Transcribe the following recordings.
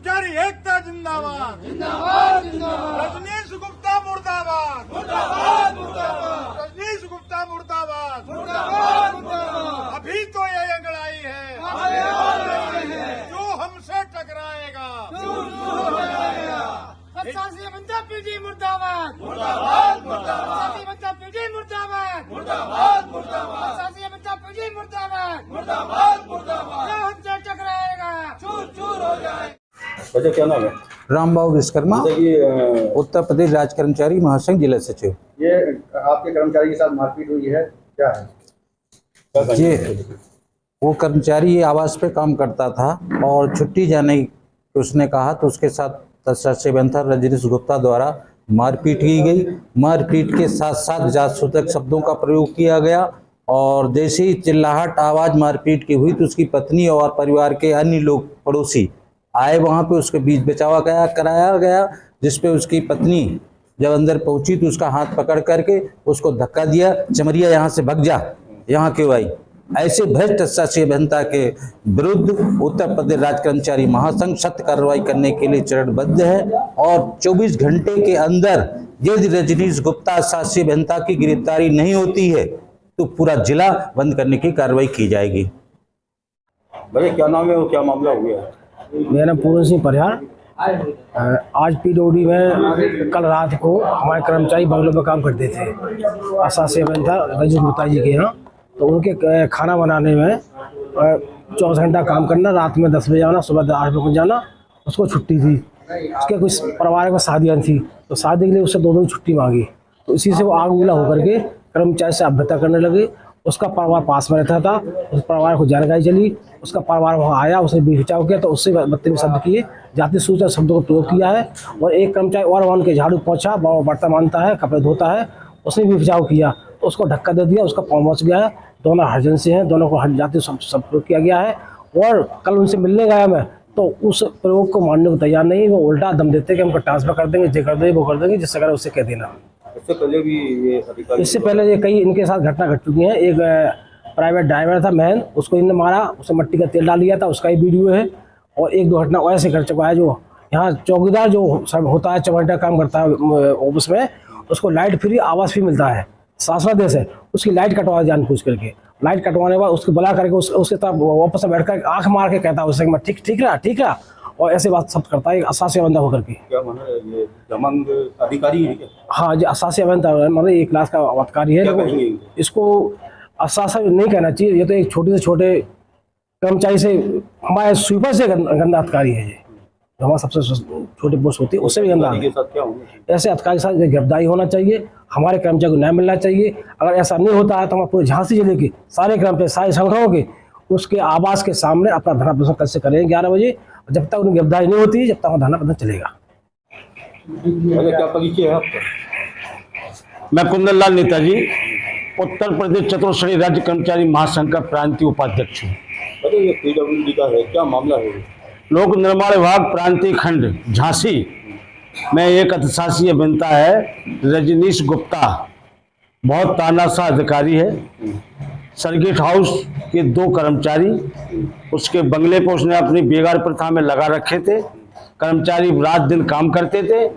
कर्मचारी एकता जिंदाबाद, जिंदाबाद जिंदाबाद, रजनीश गुप्ता मुर्दाबाद, मुर्दाबाद मुर्दाबाद, रजनीश गुप्ता मुर्दाबाद, मुर्दाबाद मुर्दाबाद। अभी तो ये अंगड़ाई है जो हमसे टकराएगा, दूर दूर हो जाएगा। शासी बनता पीटी मुर्दाबाद, मुर्दाबाद मुर्दाबाद, शासी बनता पीटी मुर्दाबाद, मुर्दाबाद मुर्दाबाद, शासी बनता पीटी मुर्दाबाद, मुर्दाबाद मुर्दाबाद। जो हमसे टकराएगा चूर चूर हो जाए। वजह क्या नाम है? रामबाबू विश्वकर्मा, ये उत्तर प्रदेश राज्य कर्मचारी महासंघ जिला सचिव। ये आपके कर्मचारी के साथ मारपीट हुई है, क्या है? ये वो कर्मचारी आवास पे काम करता था और छुट्टी जाने की उसने कहा तो उसके साथ तत्शासी था रजनीश गुप्ता द्वारा मारपीट की गई। मारपीट के साथ साथ जातसूचक शब्दों का प्रयोग किया गया और जैसे ही चिल्लाहट आवाज़ मारपीट की हुई तो उसकी पत्नी और परिवार के अन्य लोग पड़ोसी आए, वहाँ पे उसके बीच बचाव कराया गया, जिसपे उसकी पत्नी जब अंदर पहुंची तो उसका हाथ पकड़ करके उसको धक्का दिया, चमरिया यहाँ से भग जा, यहाँ क्यों आई। ऐसे भ्रष्ट शासी अभियंता के विरुद्ध उत्तर प्रदेश राज्य कर्मचारी महासंघ सख्त कार्रवाई करने के लिए चरणबद्ध है और 24 घंटे के अंदर यदि रजनीश गुप्ता शासी अभियंता की गिरफ्तारी नहीं होती है तो पूरा जिला बंद करने की कार्रवाई की जाएगी। भैया क्या नाम है और क्या मामला हुआ है? मेरा नाम पूरन सिंह परिहार। आज पीडब्ल्यूडी में कल रात को हमारे कर्मचारी बंगलों में काम करते थे, शासी अभियंता रजनीश गुप्ता जी के यहाँ। तो उनके खाना बनाने में 24 घंटा काम करना, रात में 10 बजे आना, सुबह 8 बजे जाना। उसको छुट्टी थी, उसके कुछ परिवार में शादियाँ थी तो शादी के लिए उससे 2 दिन छुट्टी मांगी। तो इसी से वो आग उगला होकर के कर्मचारी से अभ्यता करने लगे। उसका परिवार पास में रहता था, उस परिवार को जानकारी चली, उसका परिवार वहाँ आया, उसने भी बचाव किया तो उससे बदतमीज शब्द किए, जाति सूचना शब्दों को प्रयोग किया है। और एक कर्मचारी और वहाँ के झाड़ू पोंछा, बर्तन मानता है, कपड़े धोता है, उसने भी बचाव किया तो उसको धक्का दे दिया, उसका पाँव मच गया है। दोनों हरिजन से हैं, दोनों को जाति सब प्रयोग किया गया है। और कल उनसे मिलने गया मैं तो उस प्रयोग को मानने को तैयार नहीं, वो उल्टा दम देते कि हमको ट्रांसफर कर देंगे, ये कर देंगे, वो कर देंगे, जिससे अगर उससे कह देना। इससे पहले भी ये अधिकारी, इससे पहले ये कई इनके साथ घटना घट चुकी हैं। एक प्राइवेट ड्राइवर था मैन, उसको इनने मारा, उसे मिट्टी का तेल डाल लिया था, उसका ही वीडियो है। और 1-2 घटना ऐसे कर चुका है। जो यहाँ चौकीदार जो सब होता है, 24 घंटा काम करता है ऑफिस में, उसको लाइट फ्री आवास फ्री मिलता है, शासन देश है, उसकी लाइट कटवा जानबूझ करके। लाइट कटवाने के बाद उसको बुला करके उसके तरफ वापस बैठ कर आँख मार के कहता है उससे मैं ठीक रहा, और ऐसे बात सब करता है शासी अभियंता होकर के। क्या माना है ये दमंग अधिकारी है क्या? हाँ जी, शासी अभियंता मतलब एक क्लास का अधिकारी है। इसको शासन नहीं कहना चाहिए, ये तो एक छोटे से छोटे कर्मचारी से, हमारे स्वीपर से गंदा अधिकारी है ये, जो हमारा सबसे छोटे पोस्ट होती है उससे भी गंदा है। ऐसे अधिकारी के साथ गिरफ्तारी होना चाहिए, हमारे कर्मचारी को न्याय मिलना चाहिए। अगर ऐसा नहीं होता है तो हमारे पूरे झांसी जिले के सारे कर्मचारी, सारी संगठनों के उसके आवास के सामने अपना धरना प्रदर्शन कैसे करेंगे 11 बजे। जब तक उनकी गिरफ्तारी नहीं होती, जब तक हमारा धरना प्रदर्शन चलेगा। क्या परिचय है आपका? मैं कुंदन लाल नेताजी, उत्तर प्रदेश चतुर्श्रेणी राज्य कर्मचारी महासंघ का प्रांतीय उपाध्यक्ष हूँ। अरे ये पीडब्ल्यूडी का है, क्या मामला है? लोक निर्माण विभाग प्रांतीय खंड झांसी में एक अधिशासी अभियंता है रजनीश गुप्ता, बहुत तानाशाह अधिकारी है। सर्किट हाउस के 2 कर्मचारी उसके बंगले पर उसने अपनी बेगार प्रथा में लगा रखे थे। कर्मचारी रात दिन काम करते थे।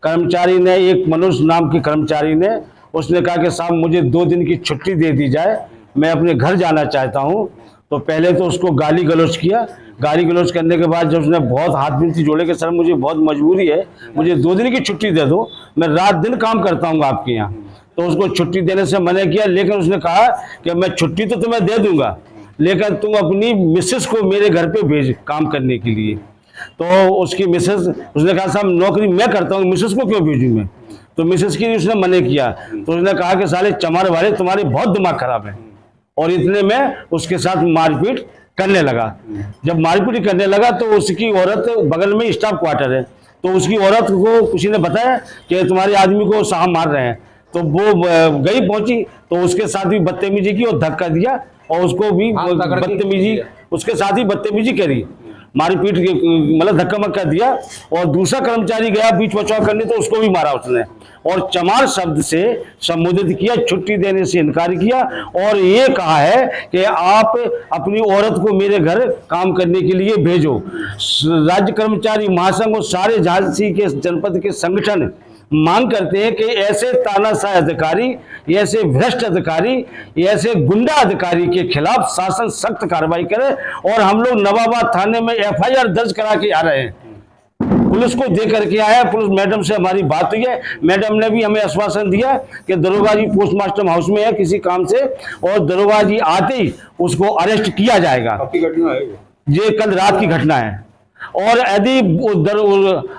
कर्मचारी ने, एक मनुष्य नाम की कर्मचारी ने, उसने कहा कि साहब मुझे 2 दिन की छुट्टी दे दी जाए, मैं अपने घर जाना चाहता हूं। तो पहले तो उसको गाली गलौज किया। गाली गलौज करने के बाद जब उसने बहुत हाथ मिलती जोड़े कि सर मुझे बहुत मजबूरी है, मुझे 2 दिन की छुट्टी दे दो, मैं रात दिन काम करता हूँ आपके यहाँ। तो उसको छुट्टी देने से मना किया, लेकिन उसने कहा कि मैं छुट्टी तो तुम्हें दे दूंगा, लेकिन तुम अपनी मिसेस को मेरे घर पे भेज काम करने के लिए। तो उसकी मिसेस, उसने कहा साहब नौकरी मैं करता हूँ, मिसेस को क्यों भेजूँ मैं? तो मिसेस की उसने मना किया। तो उसने कहा कि साले चमार वाले तुम्हारे बहुत दिमाग खराब है। और इतने में उसके साथ मारपीट करने लगा। जब मारपीट करने लगा तो उसकी औरत, बगल में स्टाफ क्वार्टर है, तो उसकी औरत को किसी ने बताया कि तुम्हारे आदमी को साहब मार रहे हैं। तो वो गई, पहुंची तो उसके साथ भी बदतमीजी की और धक्का दिया और उसको भी बदतमीजी, उसके साथ ही बदतमीजी करी। मारपीट के मतलब धक्का मक्का दिया, और दूसरा कर्मचारी गया बीच बचाव करने तो उसको भी मारा उसने, और चमार शब्द से संबोधित किया, छुट्टी देने से इनकार किया, और ये कहा है कि आप अपनी औरत को मेरे घर काम करने के लिए भेजो। राज्य कर्मचारी महासंघ और सारे झांसी के जनपद के संगठन मांग करते हैं कि ऐसे तानाशाह अधिकारी, ऐसे भ्रष्ट अधिकारी, ऐसे गुंडा अधिकारी के खिलाफ शासन सख्त कार्रवाई करे, और हम लोग नवाबाद थाने में FIR दर्ज करा के आ रहे हैं। पुलिस को दे करके आया, पुलिस मैडम से हमारी बात हुई है, मैडम ने भी हमें आश्वासन दिया कि दरोगा जी पोस्टमास्टर हाउस में है किसी काम से, और दरोगा जी आते ही उसको अरेस्ट किया जाएगा। आपकी घटना है ये कल रात की घटना है। और यदि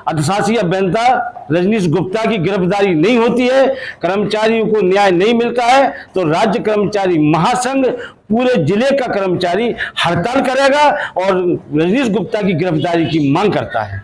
अधिशासी अभियंता रजनीश गुप्ता की गिरफ्तारी नहीं होती है, कर्मचारियों को न्याय नहीं मिलता है, तो राज्य कर्मचारी महासंघ पूरे जिले का कर्मचारी हड़ताल करेगा और रजनीश गुप्ता की गिरफ्तारी की मांग करता है।